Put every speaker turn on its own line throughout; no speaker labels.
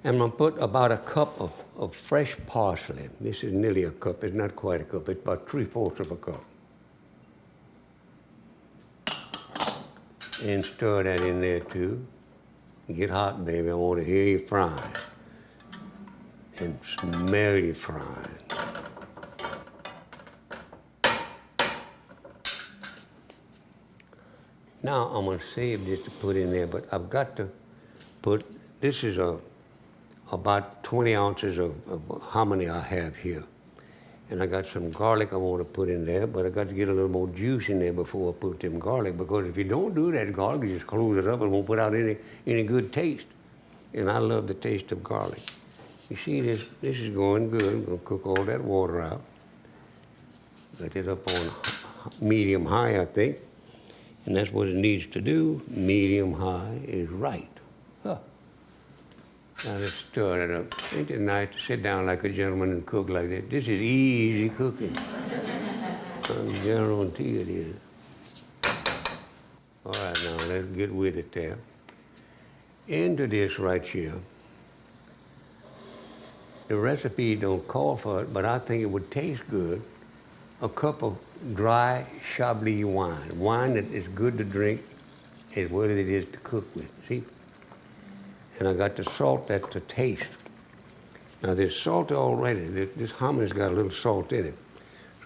I'm going to put about a cup of fresh parsley. This is nearly a cup. It's not quite a cup. It's about 3/4 of a cup. And stir that in there too. Get hot, baby. I want to hear you frying and smell you frying. Now I'm going to save this to put in there, but I've got to put, this is about 20 ounces of hominy I have here. And I got some garlic I want to put in there, but I got to get a little more juice in there before I put them garlic, because if you don't do that garlic, you just close it up and won't put out any good taste. And I love the taste of garlic. You see this is going good. I'm going to cook all that water out. Got it up on medium high, I think. And that's what it needs to do. Medium high is right. Huh. Now let's stir it up. Ain't it nice to sit down like a gentleman and cook like that? This is easy cooking. I guarantee it is. All right, now let's get with it there. Into this right here. The recipe don't call for it, but I think it would taste good. A cup of dry Chablis wine. Wine that is good to drink as well as it is to cook with, see? And I got the salt that's to taste. Now there's salt already. This hominy's got a little salt in it.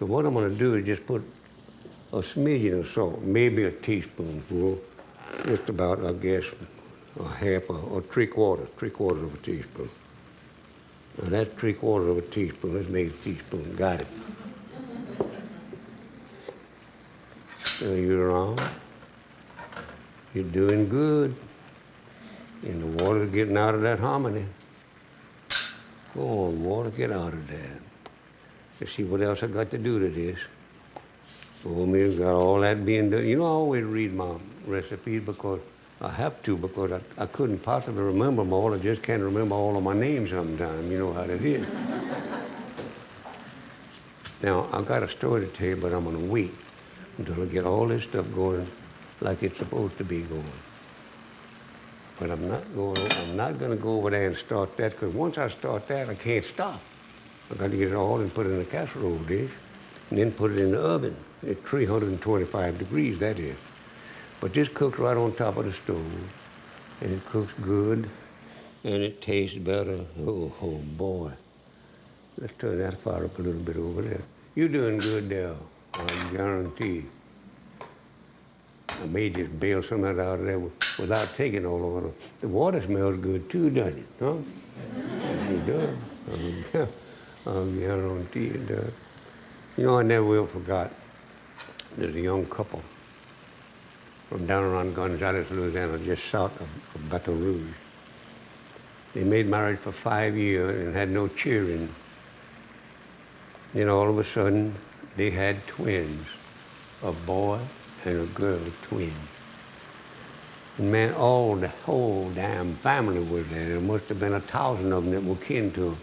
So what I'm gonna do is just put a smidgen of salt, maybe a teaspoonful, just about, I guess, a half or 3/4 of a teaspoon. Now that's 3/4 of a teaspoon. Let's make a teaspoon. Got it. So you're wrong. You're doing good. And the water's getting out of that hominy. Go on, water, get out of there. Let's see what else I got to do to this. Oatmeal's got all that being done. You know, I always read my recipes because I have to, because I couldn't possibly remember them all. I just can't remember all of my names sometimes. You know how that is. Now, I've got a story to tell you, but I'm going to wait until I get all this stuff going like it's supposed to be going. But I'm not going to go over there and start that, because once I start that, I can't stop. I got to get it all and put it in a casserole dish, and then put it in the oven at 325 degrees, that is. But this cooks right on top of the stove, and it cooks good, and it tastes better. Oh boy. Let's turn that fire up a little bit over there. You're doing good there, I guarantee. I may just bail some of that out of there without taking all the water. The water smells good too, doesn't it? Huh? It does. I guarantee it does. You know, I never will forgot. There's a young couple from down around Gonzales, Louisiana, just south of Baton Rouge. They made marriage for 5 years and had no children. Then all of a sudden, they had twins, a boy and a girl, twins. And man, the whole damn family was there. There must have been 1,000 of them that were kin to them.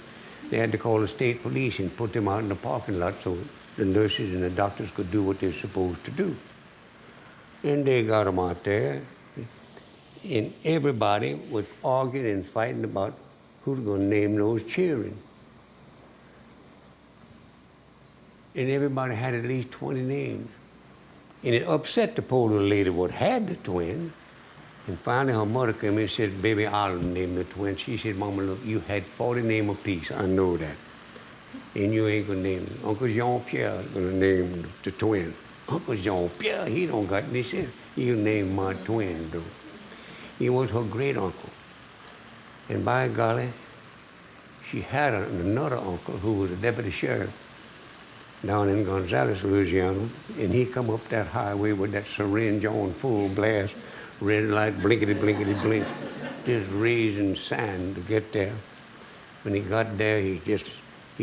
They had to call the state police and put them out in the parking lot so the nurses and the doctors could do what they're supposed to do. And they got them out there, and everybody was arguing and fighting about who's going to name those children. And everybody had at least 20 names. And it upset the poor little lady what had the twins. And finally her mother came in and said, baby, I'll name the twins. She said, Mama, look, you had 40 names apiece. I know that. And you ain't gonna name them. Uncle Jean-Pierre is gonna name the twins. Uncle Jean-Pierre, he don't got any sense. He'll name my twin, though. He was her great uncle. And by golly, she had another uncle who was a deputy sheriff down in Gonzales, Louisiana, and he come up that highway with that syringe on full blast, red light, blinkety, blinkety, blink, just raising sand to get there. When he got there, he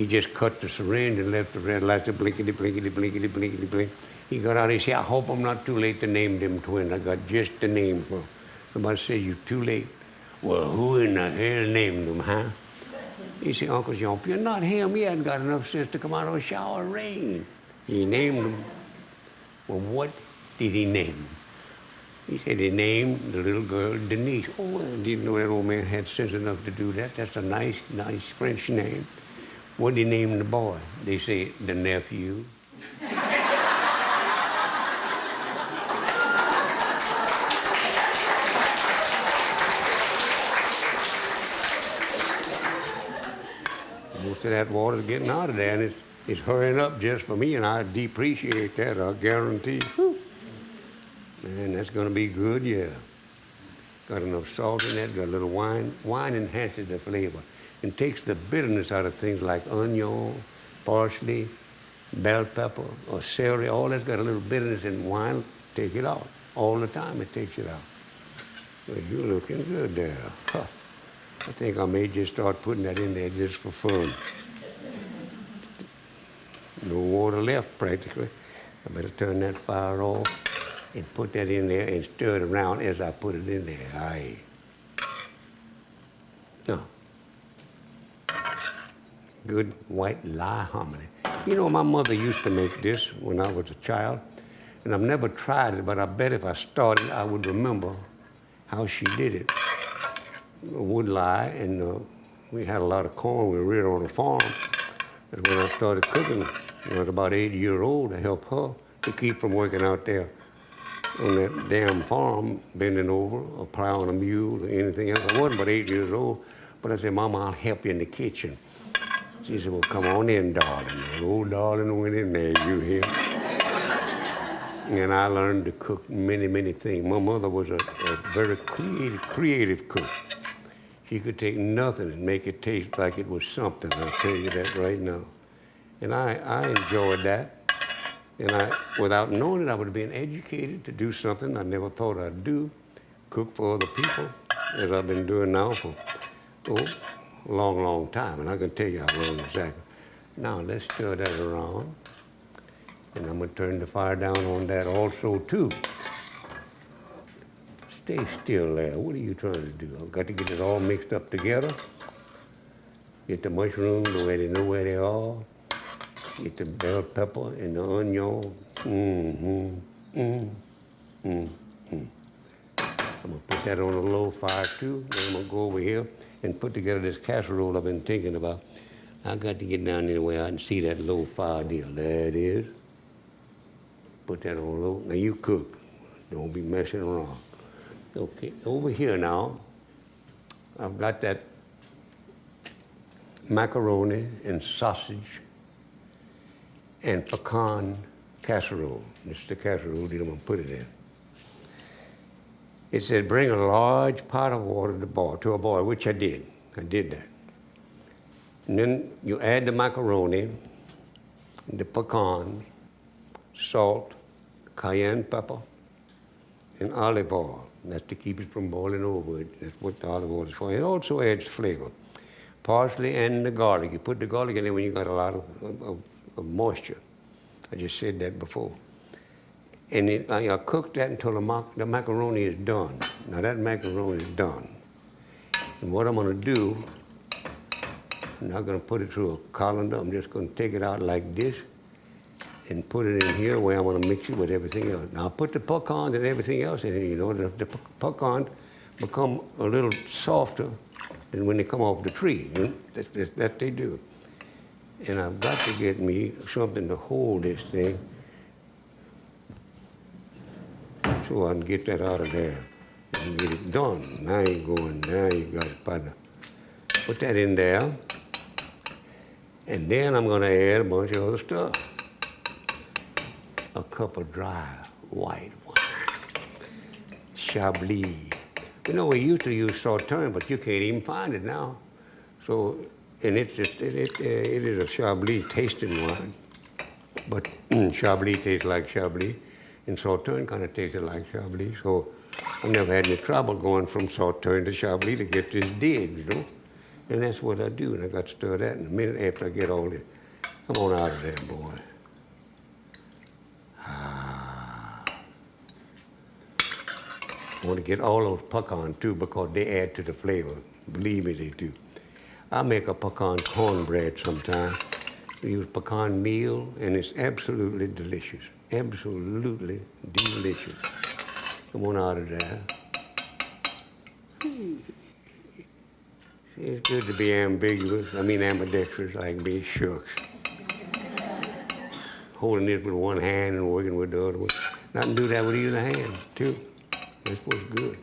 just cut the syringe and left the red light to blinkety, blinkety, blinkety, blinkety, blink. He got out and he said, I hope I'm not too late to name them twins. I got just the name for them. Somebody said, you too late. Well, who in the hell named them, huh? He said, Uncle Jean-Pierre, not him. He hadn't got enough sense to come out of a shower of rain. He named them. Well, what did he name them? He said he named the little girl Denise. Oh, I didn't know that old man had sense enough to do that. That's a nice French name. What did he name the boy? They say the nephew. Most of that water's getting out of there, and it's hurrying up just for me, and I depreciate that, I guarantee. Whew. Man, that's going to be good, yeah. Got enough salt in that, got a little wine. Wine enhances the flavor and takes the bitterness out of things like onion, parsley, bell pepper, or celery. All that's got a little bitterness in wine, take it out. All the time it takes it out. Well, you're looking good there. Huh. I think I may just start putting that in there just for fun. No water left, practically. I better turn that fire off and put that in there and stir it around as I put it in there. Aye. No. Good white lye hominy. You know, my mother used to make this when I was a child, and I've never tried it, but I bet if I started, I would remember how she did it. Wood lye, and we had a lot of corn. We reared on a farm. And when I started cooking, I was about 8 years old to help her to keep from working out there on that damn farm, bending over or plowing a mule or anything else. I wasn't but 8 years old, but I said, Mama, I'll help you in the kitchen. She said, well, come on in, darling. And old darling went in there, you hear? And I learned to cook many, many things. My mother was a very creative cook. She could take nothing and make it taste like it was something. I'll tell you that right now. And I enjoyed that. And without knowing it, I would have been educated to do something I never thought I'd do, cook for other people, as I've been doing now for a long, long time. And I can tell you how long exactly. Now, let's stir that around. And I'm going to turn the fire down on that also, too. Stay still there. What are you trying to do? I've got to get it all mixed up together. Get the mushrooms the way they know where they are. Get the bell pepper and the onion. I'm going to put that on a low fire, too. Then I'm going to go over here and put together this casserole I've been thinking about. I got to get down there where I can see that low fire deal. There it is. Put that on low. Now, you cook. Don't be messing around. Okay, over here now, I've got that macaroni and sausage and pecan casserole. This is the casserole that I'm going to put it in. It said bring a large pot of water to a boil, which I did. I did that. And then you add the macaroni, the pecan, salt, cayenne pepper, and olive oil. That's to keep it from boiling over. That's what the olive oil is for. It also adds flavor. Parsley and the garlic. You put the garlic in there when you got a lot of moisture. I just said that before. And I cook that until the macaroni is done. Now that macaroni is done. And what I'm going to do, I'm not going to put it through a colander. I'm just going to take it out like this and put it in here where I'm going to mix it with everything else. Now, I'll put the pecans and everything else in here. You know, the pecans become a little softer than when they come off the tree. You know? That they do. And I've got to get me something to hold this thing so I can get that out of there and get it done. Now you're going, now you got it, partner. Put that in there. And then I'm going to add a bunch of other stuff. A cup of dry white wine, Chablis. You know, we used to use Sauterne, but you can't even find it now. So, and it is a Chablis tasting wine, but Chablis tastes like Chablis, and Sauterne kind of tasted like Chablis. So I never had any trouble going from Sauterne to Chablis to get this did, you know. And that's what I do, and I got to stir that in a minute after I get all this. Come on out of there, boy. I want to get all those pecans too because they add to the flavor. Believe me, they do. I make a pecan cornbread sometimes. We use pecan meal, and it's absolutely delicious. Absolutely delicious. Come on out of there. It's good to be ambidextrous, like me, shucks. Holding this with one hand and working with the other one. I can do that with either hand, too. That's what's good.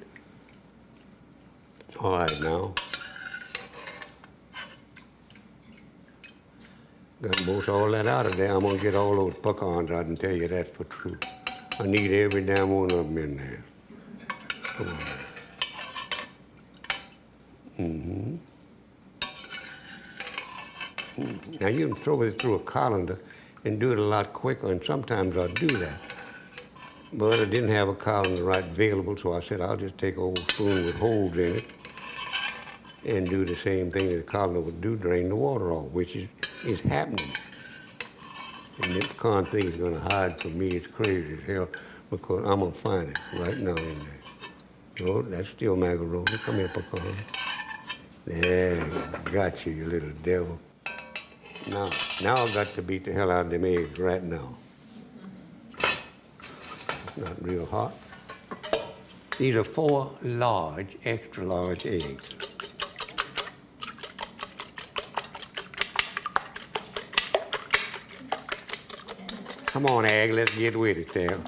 All right, now. Got most all that out of there. I'm going to get all those pecans. I can tell you that's for true. I need every damn one of them in there. Come on. Now, you can throw it through a colander and do it a lot quicker, and sometimes I'll do that. But I didn't have a colander right available, so I said I'll just take an old spoon with holes in it and do the same thing that the colander would do, drain the water off, which is happening. And this pecan thing is going to hide from me. It's crazy as hell because I'm going to find it right now in there. Oh, that's still macaroni. Come here, pecan. There, got you, you little devil. Now I've got to beat the hell out of them eggs right now. Not real hot. These are 4 large, extra large eggs. Come on, egg, let's get with it there.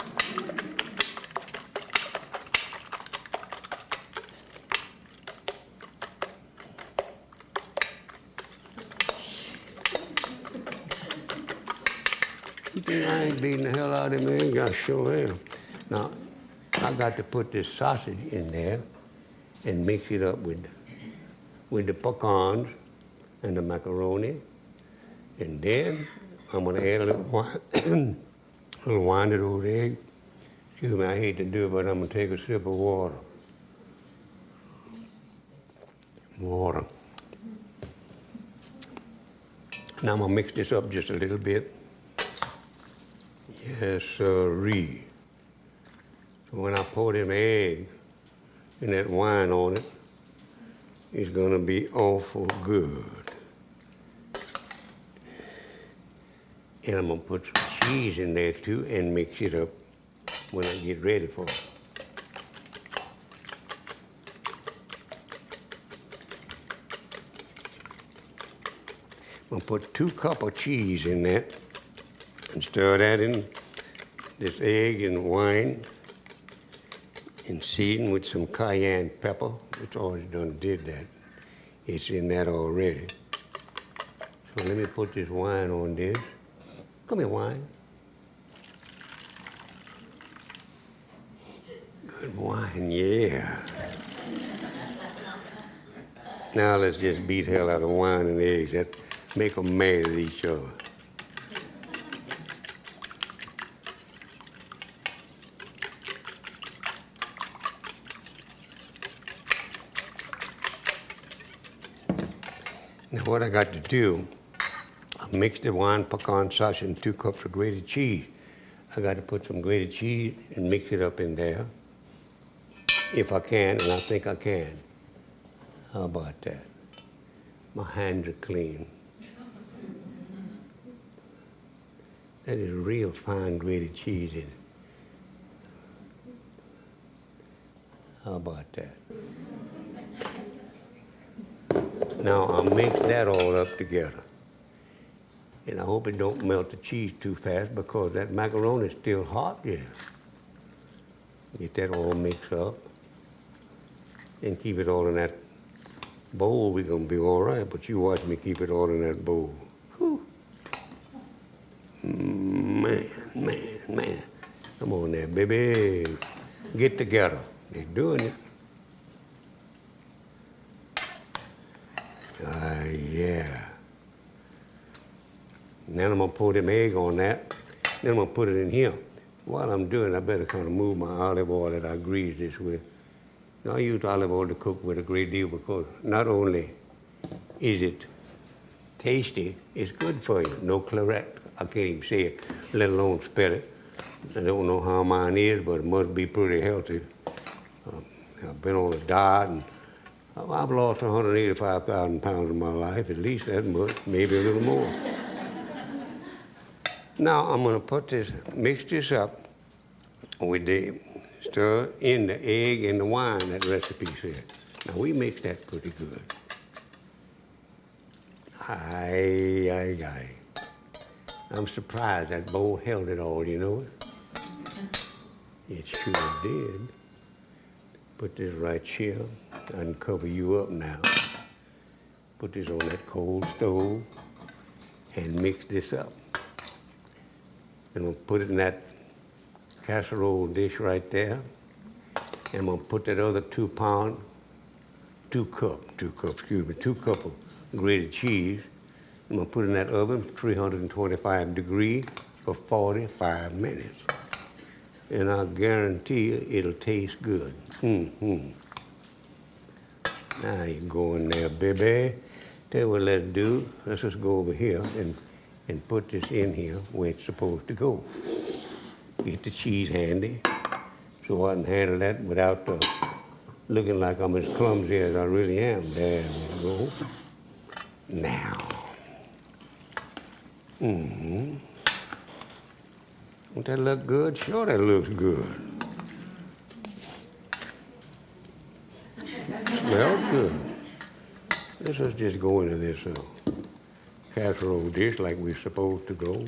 I ain't beating the hell out of them eggs, I sure am. Now, I got to put this sausage in there and mix it up with the pecans and the macaroni. And then I'm going to add a little wine to those eggs. Excuse me, I hate to do it, but I'm going to take a sip of water. Water. Now I'm going to mix this up just a little bit. Yes, sirree. So when I pour them eggs and that wine on it, it's gonna be awful good. And I'm gonna put some cheese in there too and mix it up when I get ready for it. I'm gonna put 2 cups of cheese in that and stir that in this egg and wine and season with some cayenne pepper. It's already did that. It's in that already. So let me put this wine on this. Come here, wine. Good wine, yeah. Now let's just beat hell out of wine and eggs. That make them mad at each other. Now what I got to do, I mix the wine, pecan sausage, and 2 cups of grated cheese. I got to put some grated cheese and mix it up in there, if I can, and I think I can. How about that? My hands are clean. That is real fine grated cheese in it. How about that? Now I'll mix that all up together. And I hope it don't melt the cheese too fast because that macaroni is still hot, yeah. Get that all mixed up and keep it all in that bowl. We're gonna be all right, but you watch me keep it all in that bowl. Whew. Man. Come on there, baby. Get together. They're doing it. Yeah. Then I'm gonna pour them egg on that. Then I'm gonna put it in here. While I'm doing it, I better kind of move my olive oil that I grease this with. Now I use olive oil to cook with a great deal because not only is it tasty, it's good for you. No claret. I can't even say it, let alone spell it. I don't know how mine is, but it must be pretty healthy. I've been on a diet and I've lost 185,000 pounds in my life, at least that much, maybe a little more. Now I'm going to mix this up with the stir in the egg and the wine, that recipe said. Now we mix that pretty good. Aye, aye, aye. I'm surprised that bowl held it all, you know. It sure did. Put this right here. I can cover you up now. Put this on that cold stove and mix this up. And we'll put it in that casserole dish right there. And we'll put that other 2 cup of grated cheese. And we'll put it in that oven, 325 degrees for 45 minutes. And I guarantee you it'll taste good. Now you go in there, baby. Tell you what let's do. Let's just go over here and put this in here where it's supposed to go. Get the cheese handy so I can handle that without looking like I'm as clumsy as I really am. There we go. Now. Don't that look good? Sure that looks good. Smells good. Let's just go into this casserole dish like we're supposed to go.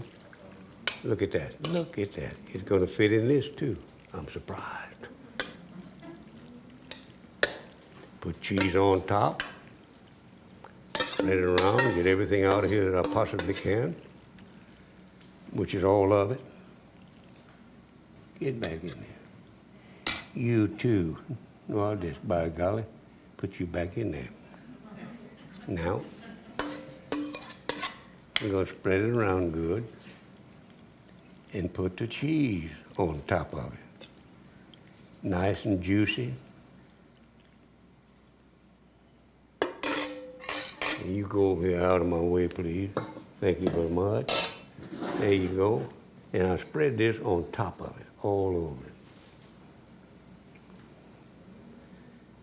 Look at that. Look at that. It's going to fit in this, too. I'm surprised. Put cheese on top. Spread it around. Get everything out of here that I possibly can, which is all of it. Get back in there. You, too. Well, just by golly, put you back in there. Now, we're going to spread it around good and put the cheese on top of it. Nice and juicy. And you go over here out of my way, please. Thank you very much. There you go. And I spread this on top of it, all over it.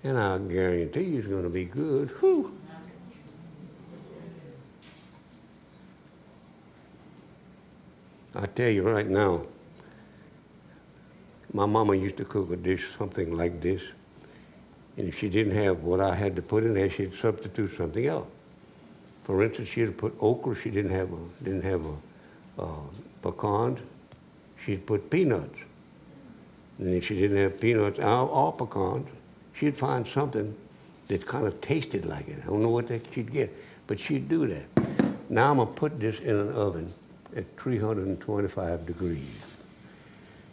And I guarantee you it's going to be good. Whew. I tell you right now, my mama used to cook a dish something like this, and if she didn't have what I had to put in there, she'd substitute something else. For instance, she'd put okra. She didn't have pecans. She'd put peanuts. And if she didn't have peanuts or pecans, she'd find something that kind of tasted like it. I don't know what she'd get, but she'd do that. Now I'm gonna put this in an oven at 325 degrees.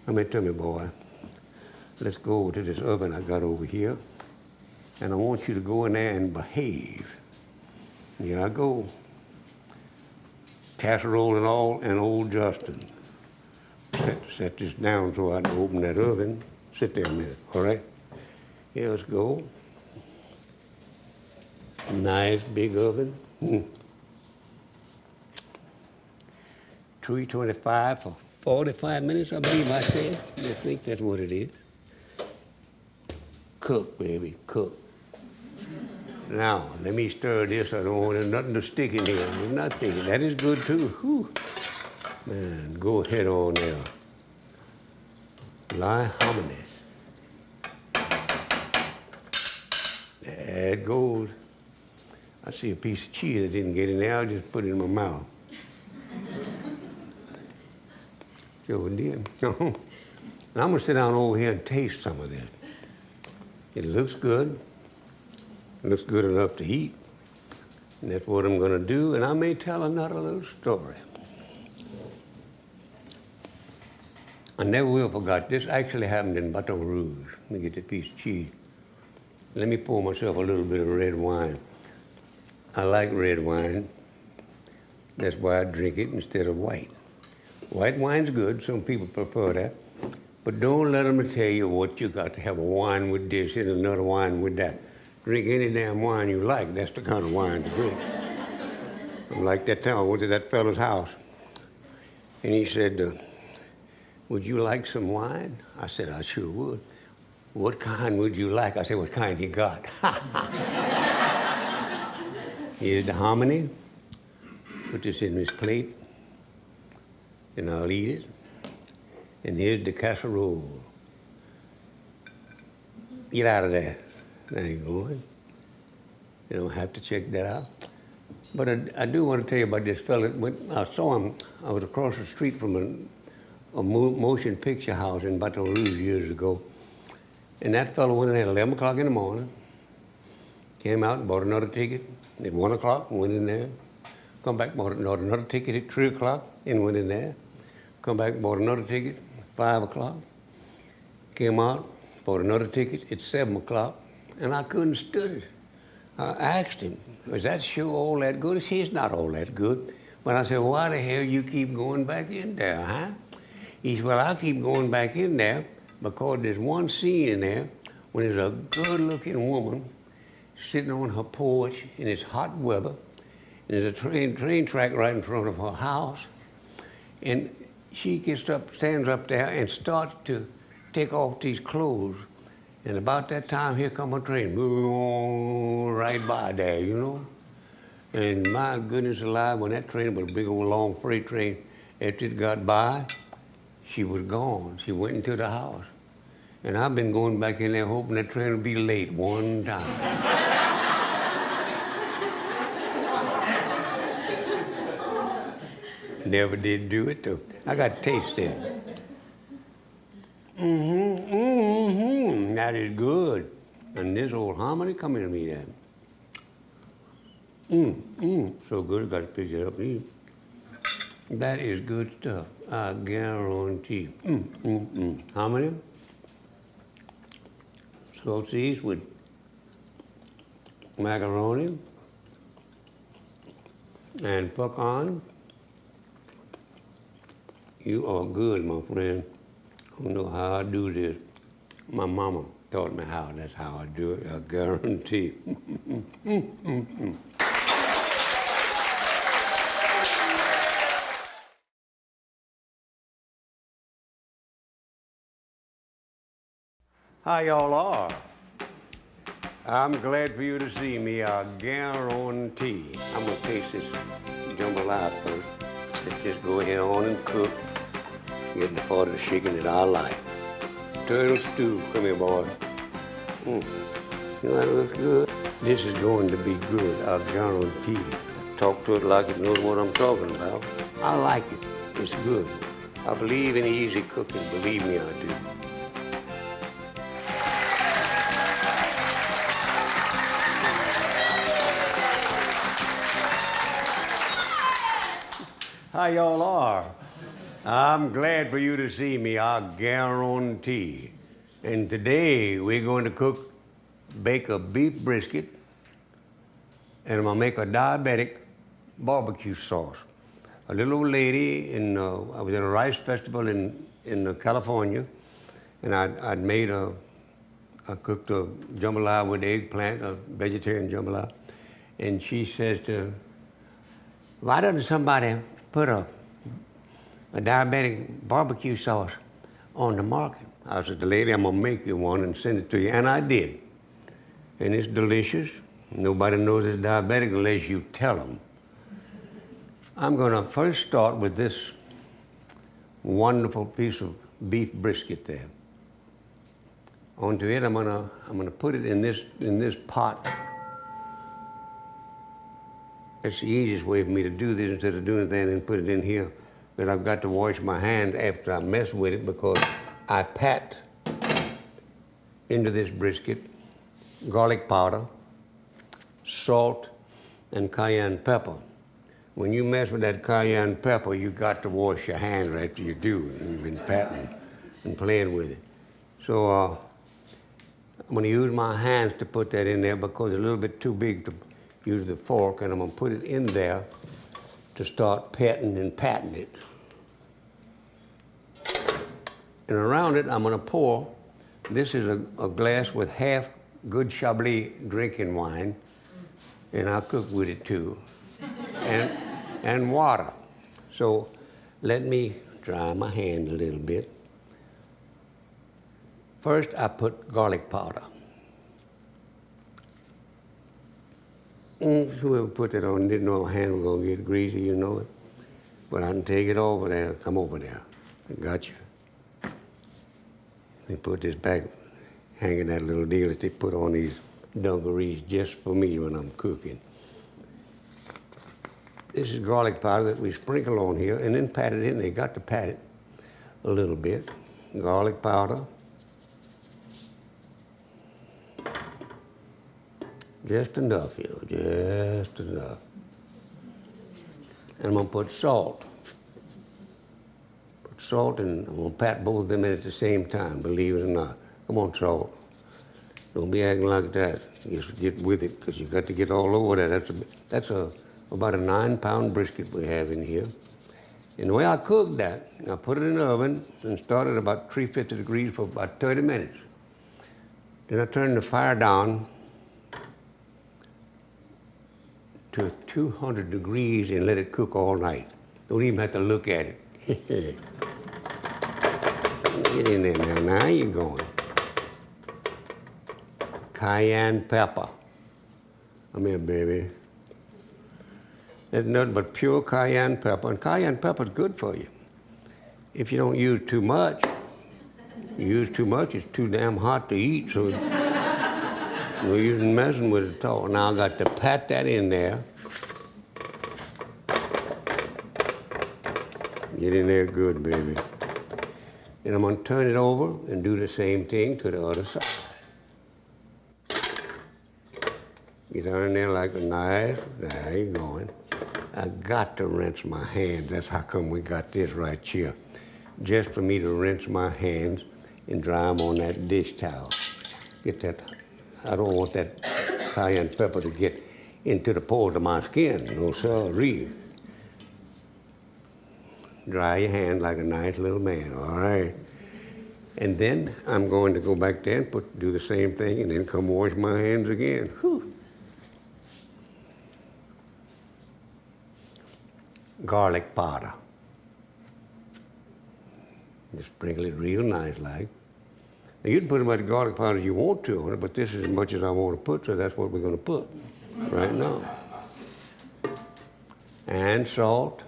I mean, tell me, boy, let's go over to this oven I got over here, and I want you to go in there and behave. Here I go. Casserole and all, and old Justin. Set this down so I can open that oven. Sit there a minute, all right? Here, let's go. Nice big oven. 325 for 45 minutes, I believe I said. I think that's what it is. Cook, baby, cook. Now, let me stir this. I don't want nothing to stick in here. There's nothing. That is good, too. Whew. Man, go ahead on there. Lie hominy. There it goes. I see a piece of cheese that didn't get in there. I'll just put it in my mouth. Sure did. Now I'm going to sit down over here and taste some of this. It looks good. It looks good enough to eat. And that's what I'm going to do. And I may tell another little story. I never will forget. This actually happened in Baton Rouge. Let me get that piece of cheese. Let me pour myself a little bit of red wine. I like red wine. That's why I drink it instead of white. White wine's good. Some people prefer that. But don't let them tell you what you got to have a wine with this and another wine with that. Drink any damn wine you like. That's the kind of wine to drink. Like that time I went to that fellow's house, and he said, would you like some wine? I said, I sure would. What kind would you like? I said, what kind you got? Here's the hominy. Put this in this plate, and I'll eat it. And here's the casserole. Get out of there. There you going. You don't have to check that out. But I do want to tell you about this fella. When I saw him, I was across the street from a motion picture house in Baton Rouge years ago. And that fellow went in at 11 o'clock in the morning, came out and bought another ticket at 1 o'clock and went in there. Come back, bought another ticket at 3 o'clock and went in there. Come back, bought another ticket at 5 o'clock. Came out, bought another ticket at 7 o'clock, and I couldn't stand it. I asked him, was that show all that good? He said, it's not all that good. But I said, why the hell you keep going back in there, huh? He said, well, I keep going back in there because there's one scene in there when there's a good-looking woman sitting on her porch and it's hot weather, and there's a train track right in front of her house, and she gets up, stands up there and starts to take off these clothes. And about that time, here come a train, right by there, you know. And my goodness alive, when that train was a big old long freight train, after it got by, she was gone. She went into the house. And I've been going back in there hoping that train would be late one time. Never did do it, though. I got taste there. That is good. And this old hominy, come here to me then. So good, I got to pick it up and eat. That is good stuff, I guarantee. Hominy, sausage with macaroni and pecan. You are good, my friend. I don't know how I do this. My mama taught me how. That's how I do it, I guarantee. How y'all are? I'm glad for you to see me, I guarantee. I'm gonna taste this jambalaya first. Let's just go ahead on and cook. Get the part of the chicken that I like. Turtle stew, come here, boy. You know that looks good? This is going to be good, I guarantee. Talk to it like it knows what I'm talking about. I like it, it's good. I believe in easy cooking, believe me, I do. How y'all are? I'm glad for you to see me, I guarantee. And today we're going to bake a beef brisket, and I'm gonna make a diabetic barbecue sauce. A little old lady I was at a rice festival in California, and I cooked a jambalaya with eggplant, a vegetarian jambalaya, and she says why doesn't somebody put a diabetic barbecue sauce on the market? I said, the lady, I'm gonna make you one and send it to you, and I did. And it's delicious. Nobody knows it's diabetic unless you tell them. I'm gonna first start with this wonderful piece of beef brisket there. Onto it, I'm gonna put it in this pot. It's the easiest way for me to do this instead of doing that and put it in here. But I've got to wash my hand after I mess with it because I pat into this brisket garlic powder, salt, and cayenne pepper. When you mess with that cayenne pepper, you got to wash your hands after you do. You've been patting and playing with it. So I'm gonna use my hands to put that in there because it's a little bit too big to use the fork, and I'm gonna put it in there to start petting and patting it. And around it, I'm gonna pour, this is a glass with half good Chablis drinking wine, and I'll cook with it too, and water. So let me dry my hand a little bit. First, I put garlic powder. Whoever put that on didn't know my hand was gonna get greasy, you know it. But I can take it over there, come over there. I got you. Let me put this back hanging that little deal that they put on these dungarees just for me when I'm cooking. This is garlic powder that we sprinkle on here and then pat it in. They got to pat it a little bit. Garlic powder. Just enough, just enough. And I'm going to put salt. Put salt and I'm going to pat both of them in at the same time, believe it or not. Come on, salt. Don't be acting like that. Just get with it, because you got to get all over that. That's about a 9-pound brisket we have in here. And the way I cook that, I put it in the oven and start at about 350 degrees for about 30 minutes. Then I turn the fire down to 200 degrees and let it cook all night. Don't even have to look at it. Get in there now. Now you're going. Cayenne pepper. Come here, baby. That's nothing but pure cayenne pepper. And cayenne pepper is good for you. If you don't use too much, you use too much, it's too damn hot to eat, so we're using messing with it at all. Now I got to pat that in there. Get in there good, baby. And I'm going to turn it over and do the same thing to the other side. Get on there like a knife. There you're going. I got to rinse my hands. That's how come we got this right here. Just for me to rinse my hands and dry them on that dish towel. Get that. I don't want that cayenne pepper to get into the pores of my skin. No sorry. Dry your hand like a nice little man, all right? And then I'm going to go back there and do the same thing and then come wash my hands again. Whew. Garlic powder. Just sprinkle it real nice like. Now you can put as much garlic powder as you want to on it, but this is as much as I want to put, so that's what we're going to put right now. And salt.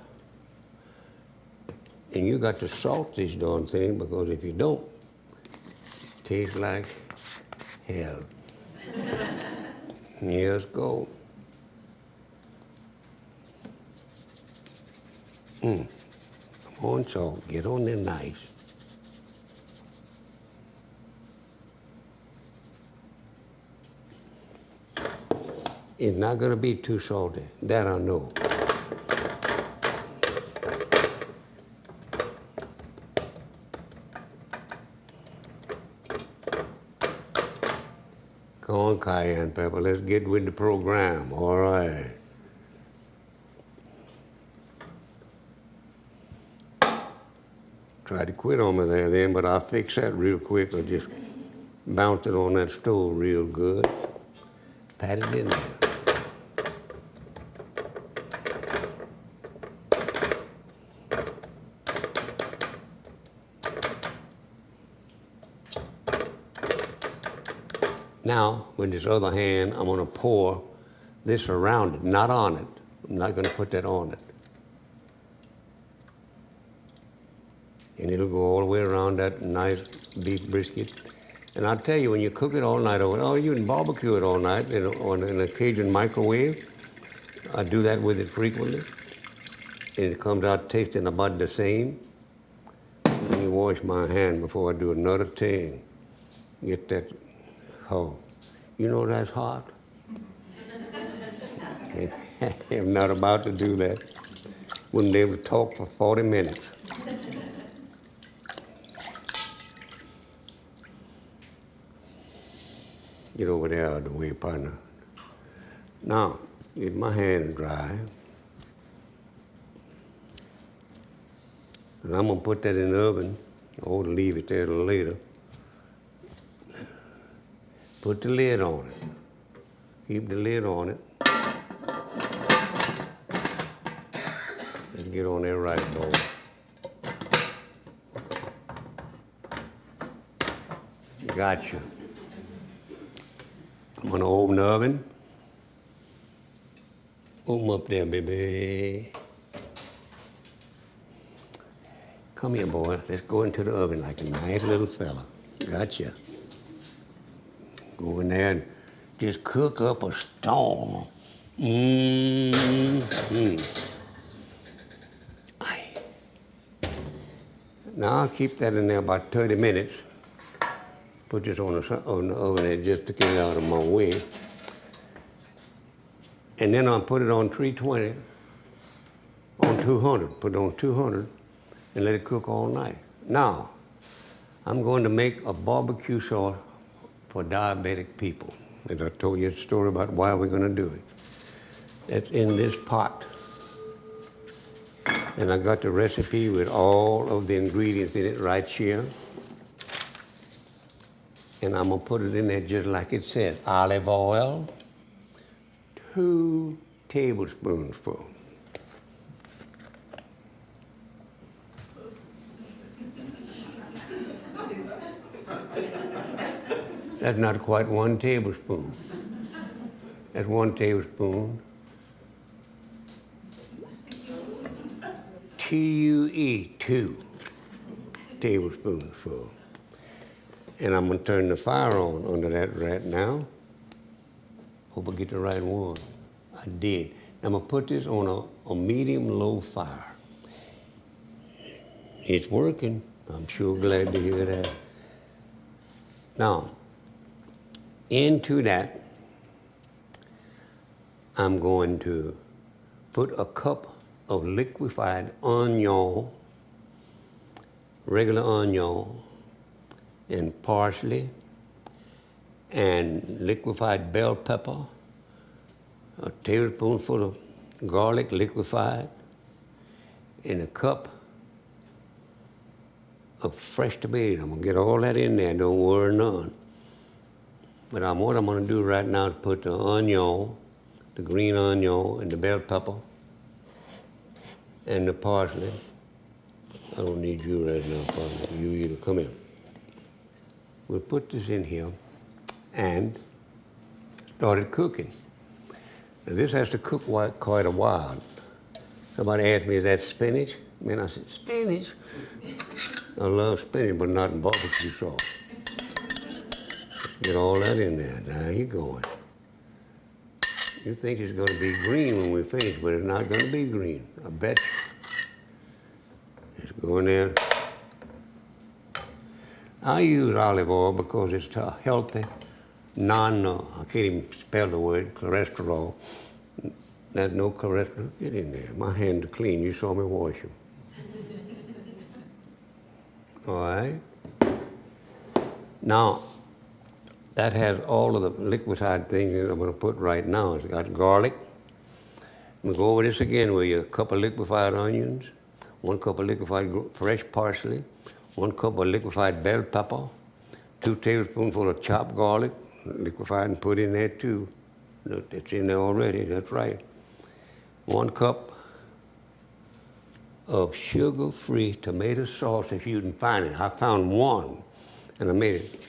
And you got to salt this darn thing, because if you don't, it tastes like hell. Let's go. Come on, salt. Get on there nice. It's not going to be too salty. That I know. Come on, cayenne pepper. Let's get with the program. All right. Tried to quit on me there then, but I'll fix that real quick. I'll just bounce it on that stove real good. Pat it in there. Now, with this other hand, I'm going to pour this around it, not on it. I'm not going to put that on it. And it'll go all the way around that nice beef brisket. And I'll tell you, when you cook it all night, or you can barbecue it all night on an Cajun microwave. I do that with it frequently. And it comes out tasting about the same. Let me wash my hand before I do another thing. Get that, oh, you know that's hot? I'm not about to do that. Wouldn't be able to talk for 40 minutes. Get over there out of the way, partner. Now, get my hand dry. And I'm going to put that in the oven, or leave it there till later. Put the lid on it. Keep the lid on it. Let's get on there right, boy. Gotcha. I'm going to open the oven. Open up there, baby. Come here, boy. Let's go into the oven like a nice little fella. Gotcha. Go in there and just cook up a storm. Mm-hmm. Now I'll keep that in there about 30 minutes. Put this on the oven there just to get it out of my way. And then I'll put it on 320, on 200. Put it on 200 and let it cook all night. Now, I'm going to make a barbecue sauce for diabetic people. And I told you a story about why we're going to do it. That's in this pot. And I got the recipe with all of the ingredients in it right here. And I'm going to put it in there just like it says. Olive oil, 2 tablespoons full. That's not quite 1 tablespoon. That's 1 tablespoon. TUE, 2 tablespoons full. And I'm going to turn the fire on under that right now. Hope I get the right one. I did. I'm going to put this on a medium-low fire. It's working. I'm sure glad to hear that. Now, into that, I'm going to put a cup of liquefied onion, regular onion, and parsley, and liquefied bell pepper, a tablespoonful of garlic liquefied, and a cup of fresh tomato. I'm gonna get all that in there, don't worry none. But what I'm gonna do right now is put the onion, the green onion, and the bell pepper, and the parsley. I don't need you right now, parsley. You either come here. We'll put this in here and start it cooking. Now this has to cook quite a while. Somebody asked me, is that spinach? Man, I said, spinach? I love spinach, but not in barbecue sauce. Let's get all that in there. Now you're going. You think it's going to be green when we finish, but it's not going to be green. I bet you. Just go in there. I use olive oil because it's healthy, I can't even spell the word, cholesterol. There's no cholesterol. Get in there. My hands are clean. You saw me wash them. All right? Now, that has all of the liquefied things that I'm going to put right now. It's got garlic. I'm going to go over this again with you. A cup of liquefied onions, 1 cup of liquefied fresh parsley, 1 cup of liquefied bell pepper, 2 tablespoonfuls of chopped garlic, liquefied and put in there too. Look, it's in there already, that's right. 1 cup of sugar-free tomato sauce if you can find it. I found 1 and I made it.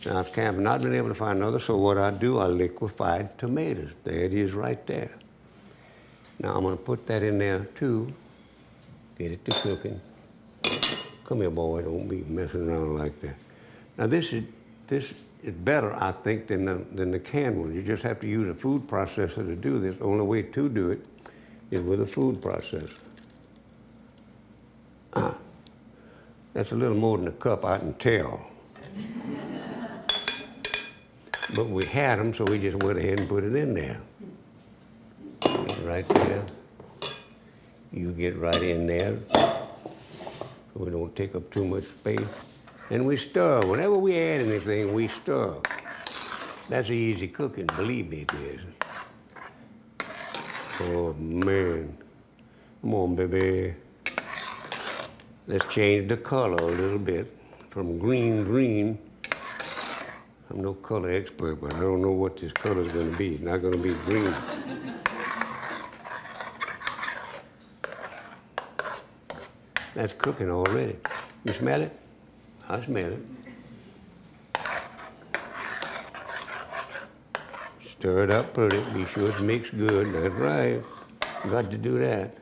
Now I've not been able to find another, so what I do, I liquefied tomatoes. There it is right there. Now I'm gonna put that in there too, get it to cooking. Come here, boy, don't be messing around like that. Now this is better, I think, than the canned one. You just have to use a food processor to do this. The only way to do it is with a food processor. That's a little more than a cup, I can tell. But we had them, so we just went ahead and put it in there. Right there. You get right in there. So we don't take up too much space. And we stir. Whenever we add anything, we stir. That's easy cooking, believe me it is. Oh man. Come on, baby. Let's change the color a little bit from green. I'm no color expert, but I don't know what this color is going to be. It's not going to be green. That's cooking already. You smell it? I smell it. Stir it up, put it, be sure it's mixed good. That's right. Got to do that.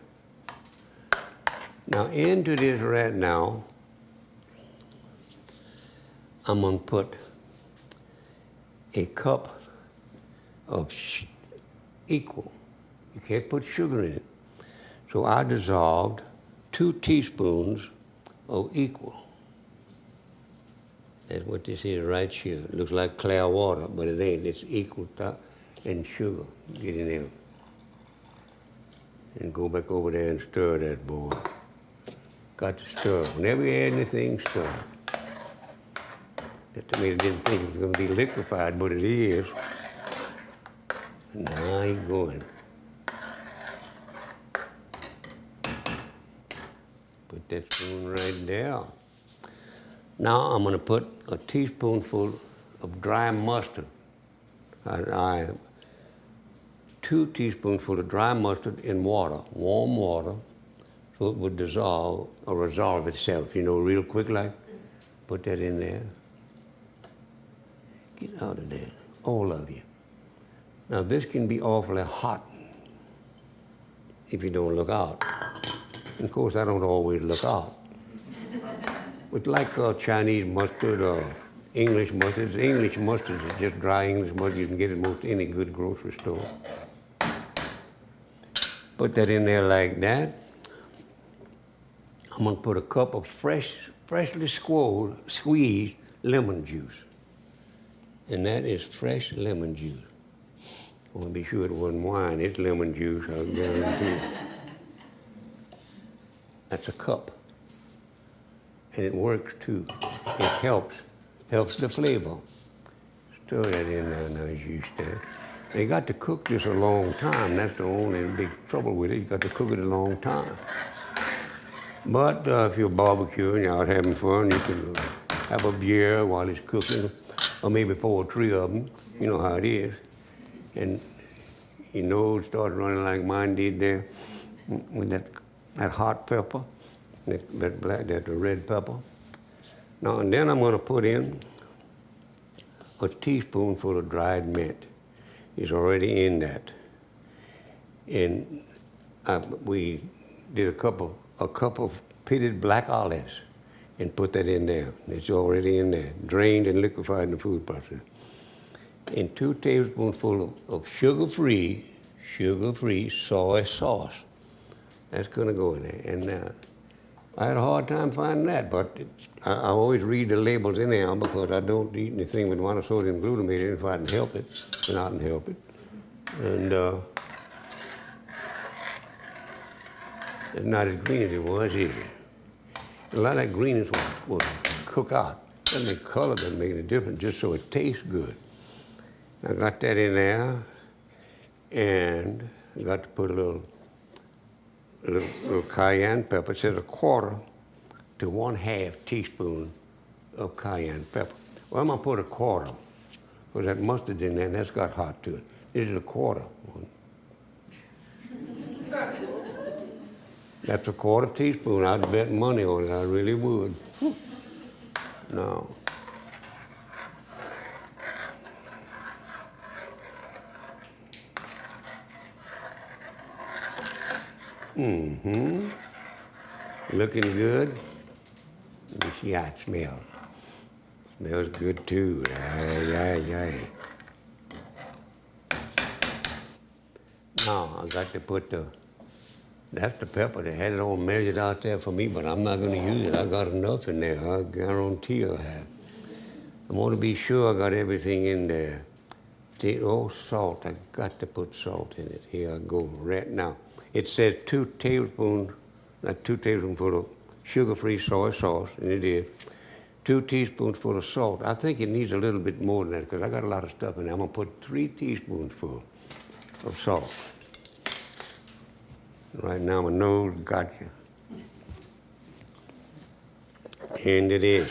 Now into this right now, I'm gonna put a cup of equal. You can't put sugar in it. So I dissolved 2 teaspoons of equal. That's what this is right here. It looks like clear water, but it ain't. It's equal and sugar. Get in there. And go back over there and stir that boy. Got to stir. Whenever you add anything, stir. That to me, I didn't think it was going to be liquefied, but it is. Now he's going. Put that spoon right there. Now I'm going to put a teaspoonful of dry mustard. 2 teaspoonfuls of dry mustard in water, warm water, so it would dissolve or resolve itself, real quick like. Put that in there. Get out of there, all of you. Now this can be awfully hot if you don't look out. And of course, I don't always look out. But like Chinese mustard or English mustard, English mustard is just dry English mustard. You can get it at most any good grocery store. Put that in there like that. I'm going to put a cup of freshly squeezed lemon juice. And that is fresh lemon juice. I want to be sure it wasn't wine. It's lemon juice, I'll guarantee. That's a cup. And it works too. It helps the flavor. Stir that in there now as you stand. You got to cook this a long time. That's the only big trouble with it. You got to cook it a long time. But if you're barbecuing, you're out having fun, you can have a beer while it's cooking, or maybe 4 or 3 of them. You know how it is. And your nose starts running like mine did there with that hot pepper, that red pepper. Now, and then I'm going to put in a teaspoonful of dried mint. It's already in that. And we did a cup of pitted black olives and put that in there. It's already in there, drained and liquefied in the food processor. And 2 tablespoonfuls of sugar-free soy sauce. That's going to go in there. And I had a hard time finding that, but I always read the labels in there because I don't eat anything with monosodium glutamate in if I can help it, and I can help it. And it's not as green as it was, is it? A lot of that greenness will cook out. Doesn't make color, doesn't make any difference, just so it tastes good. I got that in there, and I got to put a little cayenne pepper. It says 1/4 to 1/2 teaspoon of cayenne pepper. Well, I'm going to put 1/4, because that mustard in there, and that's got hot to it. This is 1/4 one. That's 1/4 teaspoon. I'd bet money on it. I really would. Now, looking good. Let me see how it smells. Smells good too. Aye. Now I got to put that's the pepper. They had it all measured out there for me, but I'm not going to use it. I got enough in there. I guarantee I have. I want to be sure I got everything in there. Salt. I got to put salt in it. Here I go right now. It says 2 tablespoons of sugar-free soy sauce, and it is. 2 teaspoonfuls of salt. I think it needs a little bit more than that because I got a lot of stuff in there. I'm going to put 3 teaspoonfuls of salt. Right now my nose got you. And it is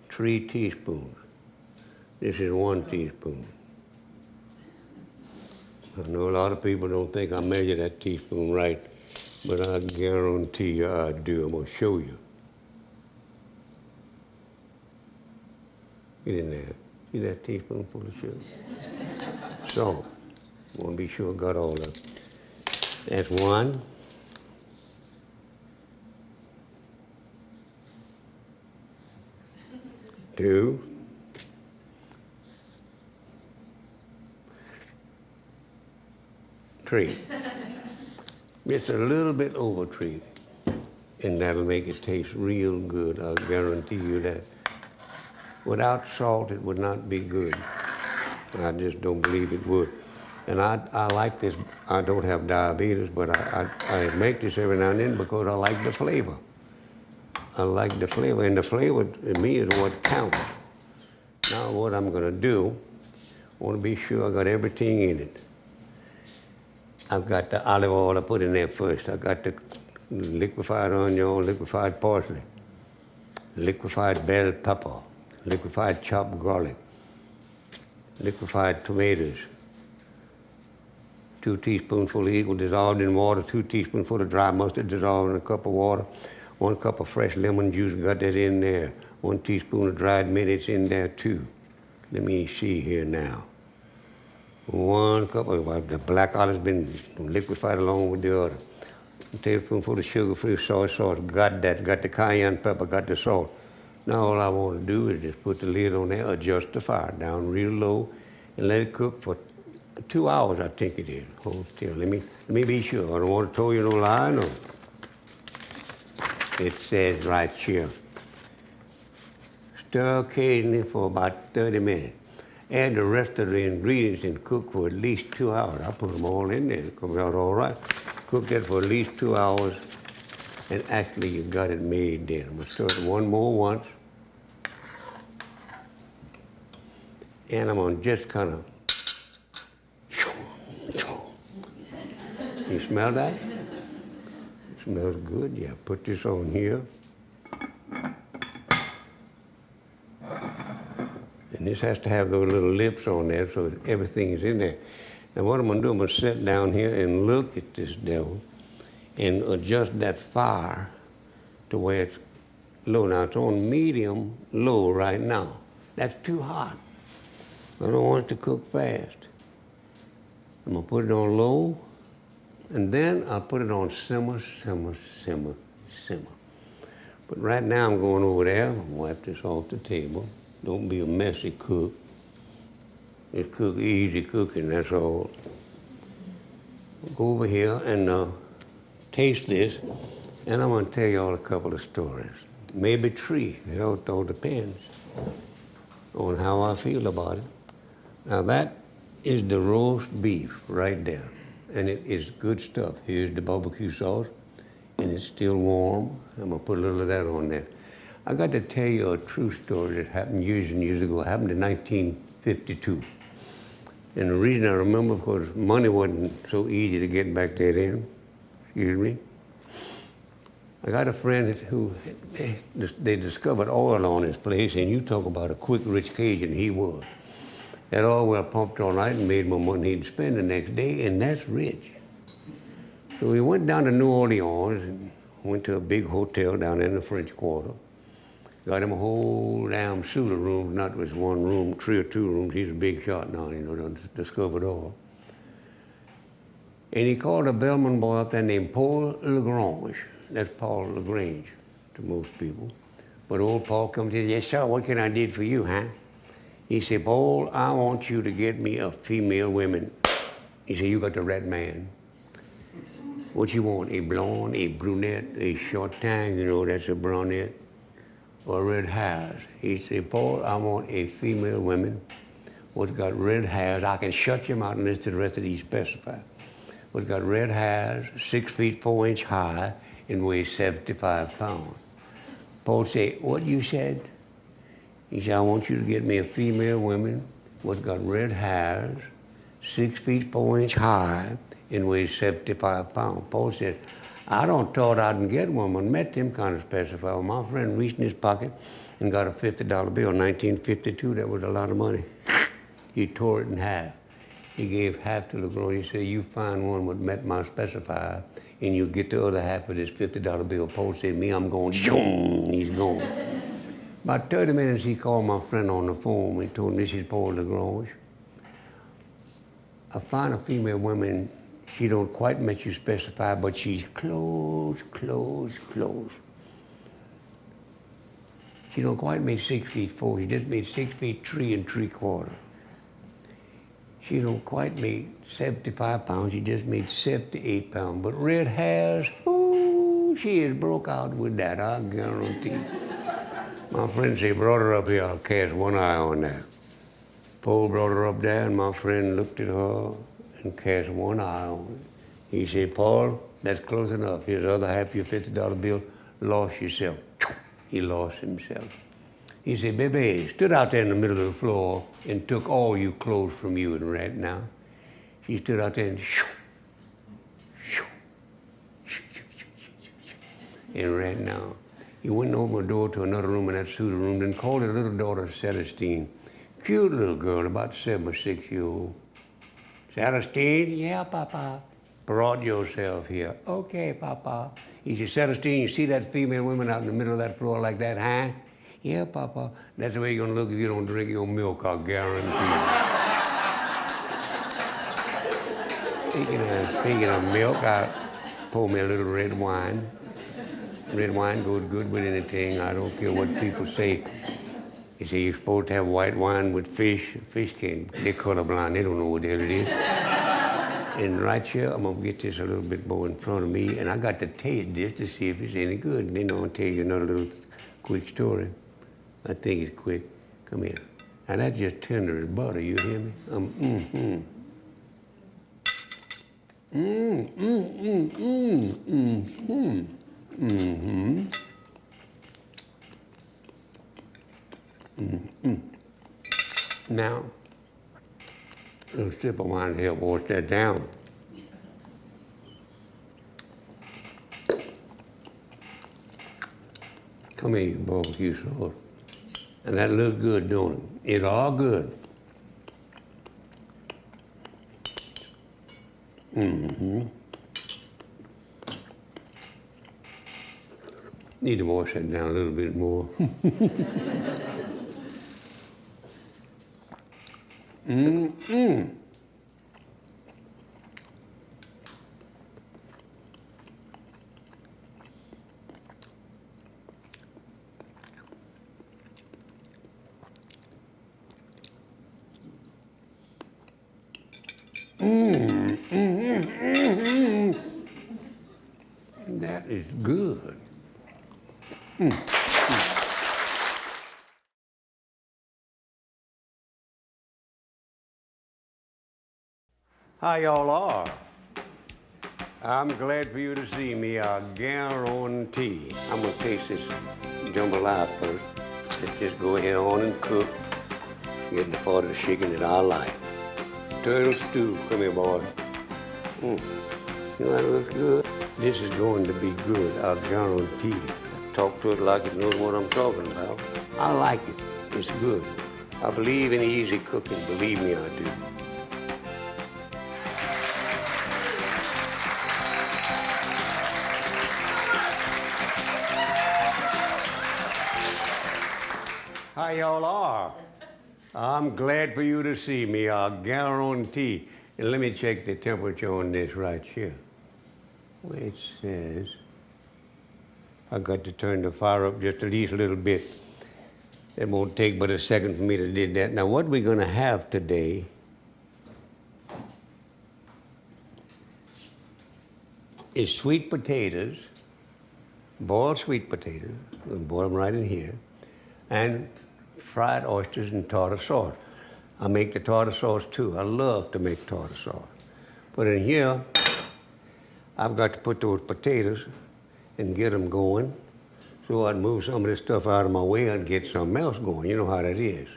3 teaspoons. This is 1 teaspoon. I know a lot of people don't think I measure that teaspoon right, but I guarantee you I do. I'm going to show you. Get in there. See that teaspoonful of sugar? Salt. I want to be sure I got all of it. That's 1. 2. 3. Just a little bit over 3. And that'll make it taste real good. I'll guarantee you that. Without salt, it would not be good. I just don't believe it would. And I like this. I don't have diabetes, but I make this every now and then because I like the flavor. I like the flavor, and the flavor to me is what counts. Now what I'm gonna do, I wanna be sure I got everything in it. I've got the olive oil I put in there first. I got the liquefied onion, liquefied parsley, liquefied bell pepper, liquefied chopped garlic, liquefied tomatoes, 2 teaspoonfuls of equal dissolved in water, 2 teaspoonfuls of dry mustard dissolved in a cup of water, 1 cup of fresh lemon juice, got that in there, 1 teaspoon of dried mint, it's in there too. Let me see here now. 1 cup of the black olive's been liquefied along with the other. A tablespoonful of sugar-free soy sauce, got that, got the cayenne pepper, got the salt. Now all I want to do is just put the lid on there, adjust the fire down real low, and let it cook for 2 hours, I think it is. Hold still, let me be sure. I don't want to tell you no lie, no. It says right here. Stir occasionally for about 30 minutes. Add the rest of the ingredients and cook for at least 2 hours. I put them all in there, it comes out all right. Cook that for at least 2 hours, and actually you got it made then. I'm gonna stir it one more once. And I'm gonna just kind of, you smell that? It smells good, yeah. Put this on here. And this has to have those little lips on there so everything is in there. Now what I'm gonna do, I'm gonna sit down here and look at this devil and adjust that fire to where it's low. Now it's on medium low right now. That's too hot. I don't want it to cook fast. I'm gonna put it on low, and then I'll put it on simmer, simmer, simmer, simmer. But right now I'm going over there, wipe this off the table. Don't be a messy cook. Just cook easy cooking, that's all. Go over here and taste this, and I'm gonna tell y'all a couple of stories. Maybe 3, it all depends on how I feel about it. Now that is the roast beef right there, and it is good stuff. Here's the barbecue sauce, and it's still warm. I'm gonna put a little of that on there. I got to tell you a true story that happened years and years ago. It happened in 1952. And the reason I remember, because money wasn't so easy to get back there then. Excuse me. I got a friend who, they discovered oil on his place, and you talk about a quick, rich Cajun, he was. That oil well pumped all night and made more money he'd spend the next day, and that's rich. So we went down to New Orleans and went to a big hotel down in the French Quarter. Got him a whole damn suite of rooms, not just 1 room, 3 or 2 rooms. He's a big shot now, you know, discovered all. And he called a bellman boy up there named Paul Lagrange. That's Paul LaGrange to most people. But old Paul comes in, yes, sir, what can I do for you, huh? He said, Paul, I want you to get me a female woman. He said, you got the right man. What you want, a blonde, a brunette, a short tang, you know, that's a brunette, or red hairs? He said, Paul, I want a female woman what's got red hairs. I can shut your mouth and listen to the rest of these specify. What's got red hairs, 6 feet 4 inches high, and weighs 75 pounds. Paul said, what you said? He said, I want you to get me a female woman what's got red hairs, 6 feet 4 inches high, and weighs 75 pounds. Paul said, I don't thought I can get one, but met them kind of specify. Well, my friend reached in his pocket and got a $50 bill, 1952, that was a lot of money. He tore it in half. He gave half to LaGrange. He said, you find one what met my specifier, and you get the other half of this $50 bill. Paul said, me, I'm going, zoom, he's gone. About 30 minutes, he called my friend on the phone. He told him, this is Paul LaGrange. I find a female woman, she don't quite match you specify, but she's close, close, close. She don't quite make 6 feet 4. She just made 6 feet 3 3/4. She don't quite make 75 pounds. She just made 78 pounds. But red hairs, ooh, she is broke out with that, I guarantee. My friend say, brought her up here, I'll cast one eye on that. Paul brought her up there, and my friend looked at her and cast one eye on it. He said, Paul, that's close enough. Here's the other half of your $50 bill. Lost yourself. He lost himself. He said, baby, stood out there in the middle of the floor and took all your clothes from you and right now. She stood out there and ran now. He went and opened the door to another room in that suited room, then called her little daughter, Celestine. Cute little girl, about 7 or 6 years old. Celestine, yeah, Papa. Brought yourself here. Okay, Papa. He said, Celestine, you see that female woman out in the middle of that floor like that, huh? Yeah, Papa. That's the way you're gonna look if you don't drink your milk, I'll guarantee you. Speaking of milk, I pour me a little red wine. Red wine goes good with anything. I don't care what people say. You say you're supposed to have white wine with fish. Fish can't, they're colorblind. They don't know what the hell it is. And right here, I'm gonna get this a little bit more in front of me, and I got to taste this to see if it's any good. And then I'll tell you another little quick story. I think it's quick. Come here. Now that's just tender as butter, you hear me? Now, a little sip of wine to help wash that down. Come here, you barbecue sauce. And that looks good, don't it? It's all good. Need to wash that down a little bit more. That is good. How y'all are? I'm glad for you to see me, I guarantee. I'm gonna taste this jambalaya first. Let's just go ahead on and cook. Get the part of the chicken that I like. Turtle stew, come here, boy. You know that looks good? This is going to be good, I guarantee. Talk to it like it knows what I'm talking about. I like it, it's good. I believe in easy cooking, believe me, I do. How y'all are? I'm glad for you to see me, I guarantee. And let me check the temperature on this right here. Where it says, I got to turn the fire up just at least a little bit. It won't take but a second for me to do that. Now what we're gonna have today is sweet potatoes, boiled sweet potatoes, we'll boil them right in here, and fried oysters and tartar sauce. I make the tartar sauce too. I love to make tartar sauce. But in here, I've got to put those potatoes and get them going so I'd move some of this stuff out of my way and get something else going. You know how that is.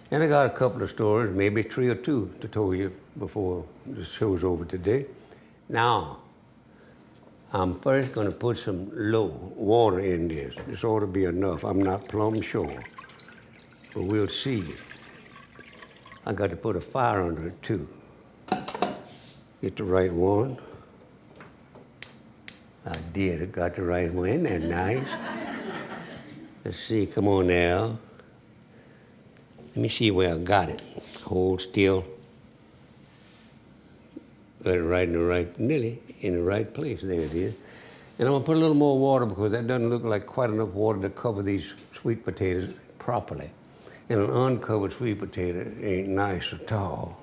And I got a couple of stories, maybe 3 or 2 to tell you before the show's over today. Now, I'm first gonna put some low water in this. This ought to be enough. I'm not plumb sure, but we'll see. I got to put a fire under it too. Get the right one. I did, I got the right one. Isn't that nice? Let's see, come on now. Let me see where I got it. Hold still. Got it right in the right, nearly in the right place. There it is. And I'm gonna put a little more water because that doesn't look like quite enough water to cover these sweet potatoes properly. And an uncovered sweet potato ain't nice at all.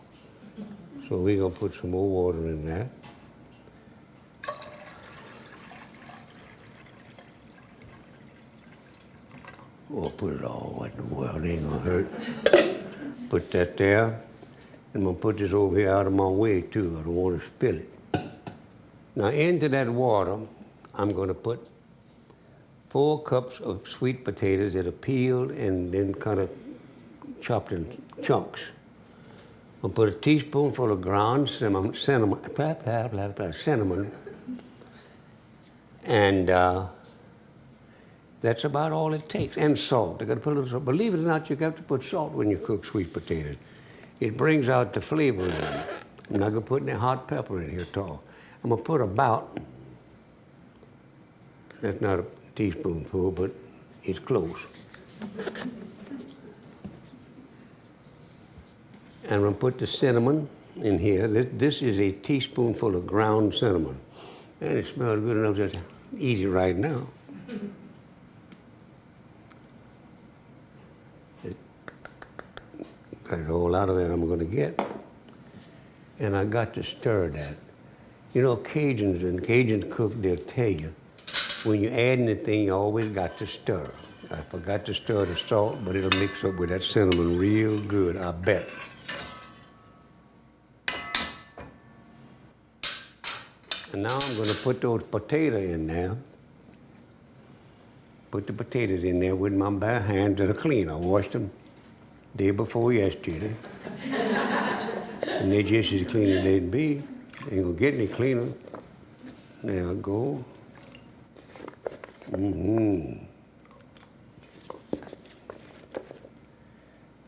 So we're going to put some more water in there. Oh, put it all. What in the world? It ain't going to hurt. Put that there. And I'm going to put this over here out of my way, too. I don't want to spill it. Now, into that water, I'm going to put 4 cups of sweet potatoes that are peeled and then kind of chopped in chunks. I'm going to put a teaspoonful of ground cinnamon, and that's about all it takes. And salt. I got to put a little salt. Believe it or not, you got to put salt when you cook sweet potatoes. It brings out the flavor in it. I'm not going to put any hot pepper in here at all. I'm going to put about, that's not a teaspoonful, but it's close. And I'm going to put the cinnamon in here. This is a teaspoonful of ground cinnamon. And it smells good enough to eat it right now. Got it all out of there I'm going to get. And I got to stir that. You know, Cajuns cook, they'll tell you, when you add anything, you always got to stir. I forgot to stir the salt, but it'll mix up with that cinnamon real good, I bet. And now I'm going to put those potatoes in there. Put the potatoes in there with my bare hands that are clean. I washed them day before yesterday. And they're just as clean as they'd be. Ain't gonna get any cleaner. There I go. And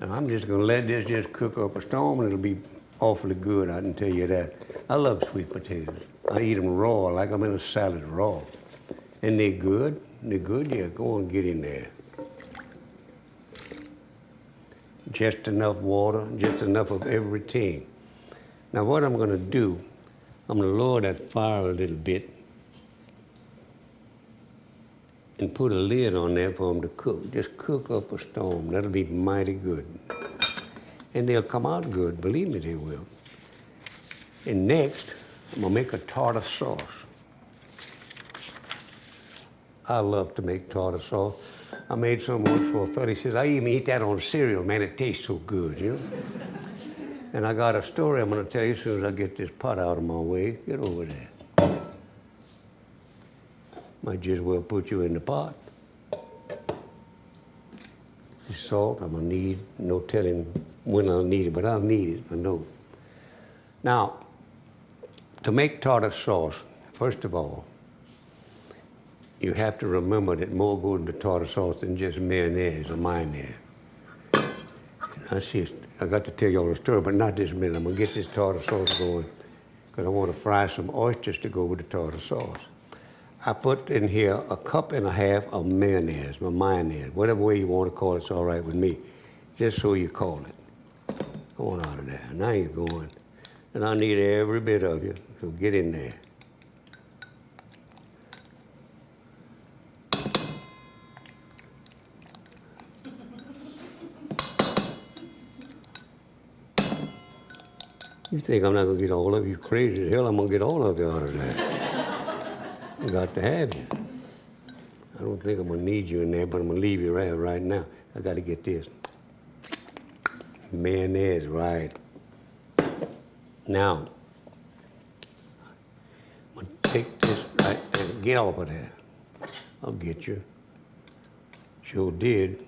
I'm just gonna let this just cook up a storm and it'll be awfully good, I can tell you that. I love sweet potatoes. I eat them raw, like I'm in a salad raw. And they're good. They're good, yeah, go on, get in there. Just enough water, just enough of everything. Now what I'm gonna do, I'm going to lower that fire a little bit and put a lid on there for them to cook. Just cook up a storm. That'll be mighty good. And they'll come out good. Believe me, they will. And next, I'm going to make a tartar sauce. I love to make tartar sauce. I made some once for a fella. He says, I even eat that on cereal. Man, it tastes so good, you know? And I got a story I'm going to tell you as soon as I get this pot out of my way. Get over there. Might just well put you in the pot. The salt I'm going to need. No telling when I'll need it, but I'll need it, I know. Now, to make tartar sauce, first of all, you have to remember that more goes into tartar sauce than just mayonnaise or mayonnaise. I got to tell you all the story, but not this minute. I'm going to get this tartar sauce going because I want to fry some oysters to go with the tartar sauce. I put in here 1.5 cups of mayonnaise, whatever way you want to call it, it's all right with me. Just so you call it. Go on out of there. Now you're going. And I need every bit of you, so get in there. You think I'm not going to get all of you? Crazy as hell, I'm going to get all of you out of there. I got to have you. I don't think I'm going to need you in there, but I'm going to leave you right now. I got to get this. Mayonnaise, right. Now, I'm going to take this right and get off of there. I'll get you. Sure did.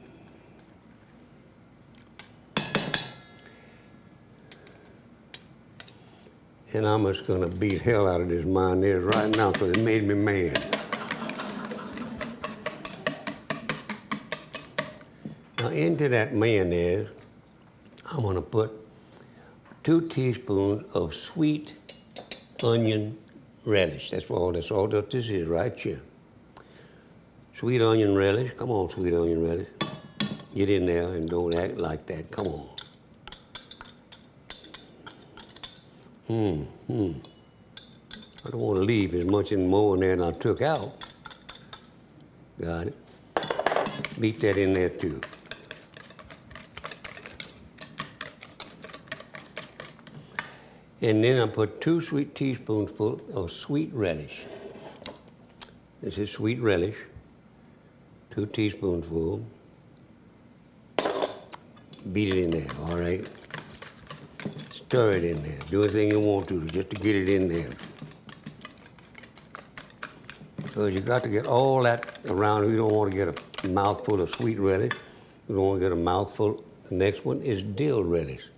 And I'm just going to beat hell out of this mayonnaise right now because it made me mad. Now into that mayonnaise, I'm going to put 2 teaspoons of sweet onion relish. That's all this is right here. Sweet onion relish. Come on, sweet onion relish. Get in there and don't act like that. Come on. I don't want to leave as much and more in there than I took out. Got it. Beat that in there too. And then I put 2 sweet teaspoonfuls of sweet relish. This is sweet relish, 2 teaspoonfuls. Beat it in there, all right? Stir it in there. Do anything you want to just to get it in there. So you got to get all that around. You don't want to get a mouthful of sweet relish. You don't want to get a mouthful. The next one is dill relish.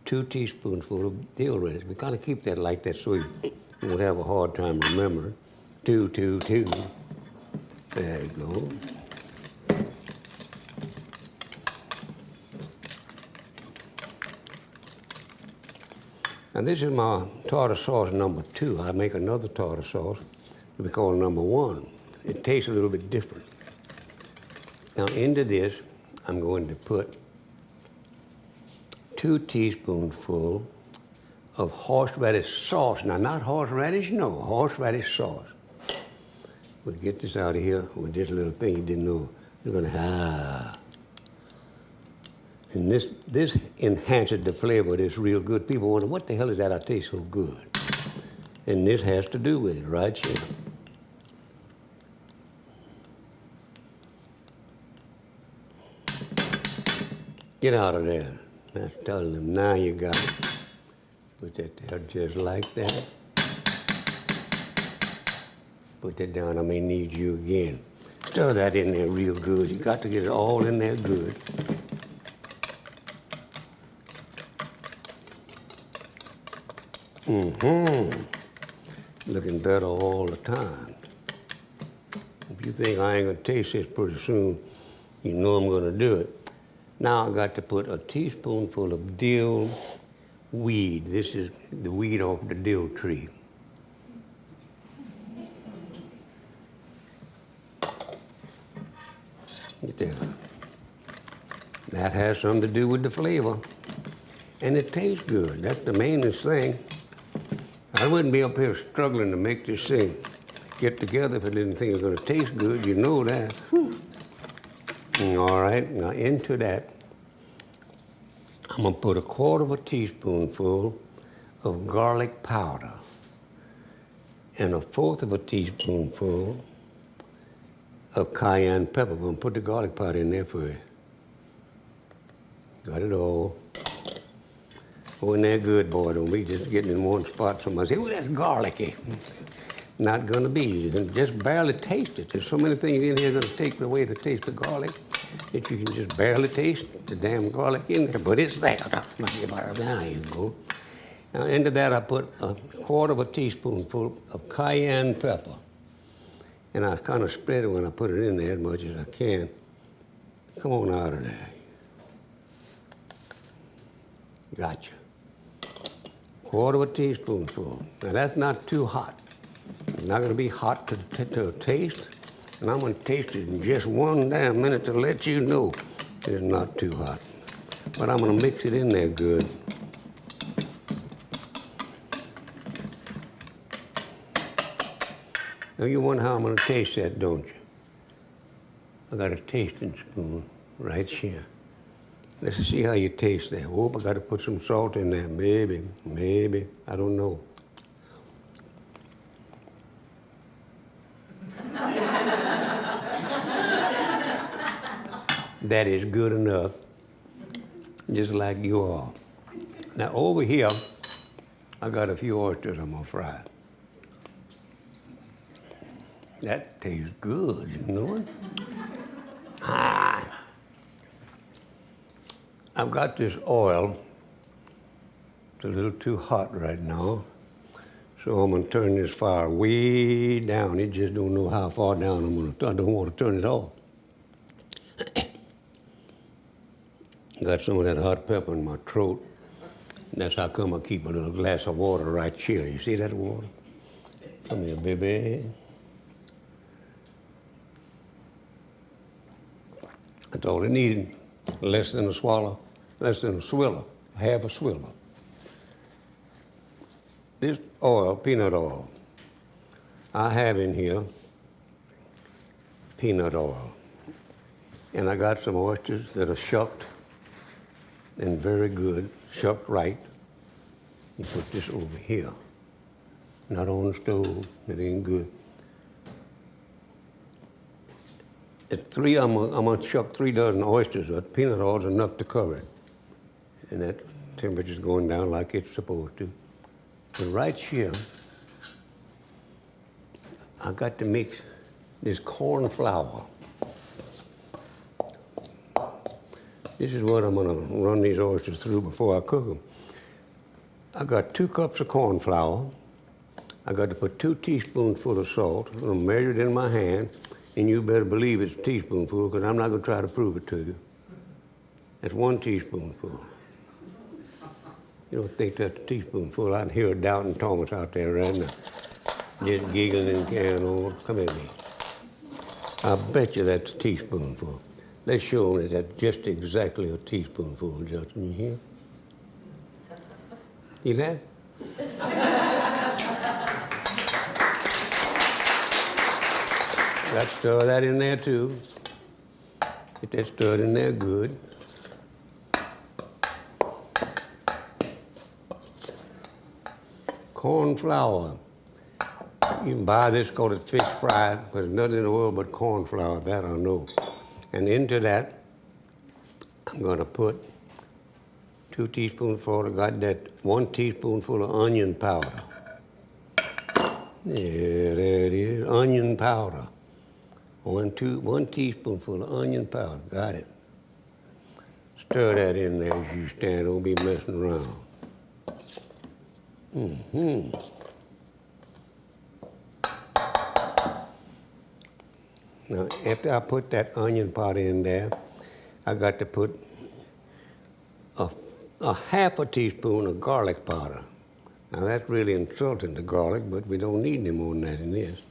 2 teaspoonfuls of dill relish. We kind of keep that like that so you won't have a hard time remembering. 2. There you go. And this is my tartar sauce number 2. I make another tartar sauce we call number 1. It tastes a little bit different. Now into this, I'm going to put 2 teaspoonfuls of horseradish sauce. Now, not horseradish, no, horseradish sauce. We'll get this out of here with this little thing you didn't know. You're going to And this enhances the flavor of this real good. People wonder, what the hell is that I taste so good? And this has to do with it right here. Get out of there. That's telling them, now you got it. Put that there just like that. Put that down, I may need you again. Stir that in there real good. You got to get it all in there good. Looking better all the time. If you think I ain't gonna taste this pretty soon, you know I'm gonna do it. Now I got to put a teaspoonful of dill weed. This is the weed off the dill tree. Get there. That has something to do with the flavor. And it tastes good. That's the mainest thing. I wouldn't be up here struggling to make this thing get together if I didn't think it was going to taste good. You know that. All right, now into that, I'm going to put 1/4 teaspoonful of garlic powder and 1/4 teaspoonful of cayenne pepper. I'm going to put the garlic powder in there for you. Got it all. Oh, and they're good, boy. Don't be just getting in one spot. Somebody say, well, that's garlicky. Not going to be. You can just barely taste it. There's so many things in here going to take away the taste of garlic that you can just barely taste the damn garlic in there. But it's there. There you go. Now, into that, I put 1/4 teaspoonful of cayenne pepper. And I kind of spread it when I put it in there as much as I can. Come on out of there. Gotcha. 1/4 teaspoonful. Now that's not too hot. It's not going to be hot to taste. And I'm going to taste it in just one damn minute to let you know it's not too hot. But I'm going to mix it in there good. Now you wonder how I'm going to taste that, don't you? I got a tasting spoon right here. Let's see how you taste that. Oh, I got to put some salt in there. Maybe. I don't know. That is good enough, just like you are. Now over here, I got a few oysters I'm gonna fry. That tastes good, you know it? I've got this oil. It's a little too hot right now. So I'm gonna turn this fire way down. It just don't know how far down I don't want to turn it off. Got some of that hot pepper in my throat. And that's how come I keep a little glass of water right here. You see that water? Come here, baby. That's all it needed. Less than a swallow, less than a swiller, half a swiller. This oil, peanut oil, I have in here peanut oil. And I got some oysters that are shucked and very good, shucked right. You put this over here. Not on the stove. It ain't good. At 3, I'm gonna chuck 3 dozen oysters. But peanut oil's enough to cover it. And that temperature's going down like it's supposed to. But right here, I got to mix this corn flour. This is what I'm gonna run these oysters through before I cook them. I got 2 cups of corn flour. I got to put 2 teaspoonfuls of salt. I'm gonna measure it in my hand, and you better believe it's a teaspoonful, because I'm not gonna try to prove it to you. That's 1 teaspoonful. You don't think that's a teaspoonful? I can hear a doubting Thomas out there right now, just giggling and carrying on. Come at me. I bet you that's a teaspoonful. Let's show them that that's just exactly a teaspoonful, Justin. You hear? You that? Got to stir that in there too. Get that stirred in there good. Corn flour. You can buy this called it's fish fried, but there's nothing in the world but corn flour, that I know. And into that, I'm gonna put 2 teaspoonfuls. I got that 1 teaspoonful of onion powder. Yeah, there it is, onion powder. 1 teaspoonful of onion powder, got it. Stir that in there as you stand, don't be messing around. Now, after I put that onion powder in there, I got to put a half a teaspoon of garlic powder. Now, that's really insulting the garlic, but we don't need any more than that in this.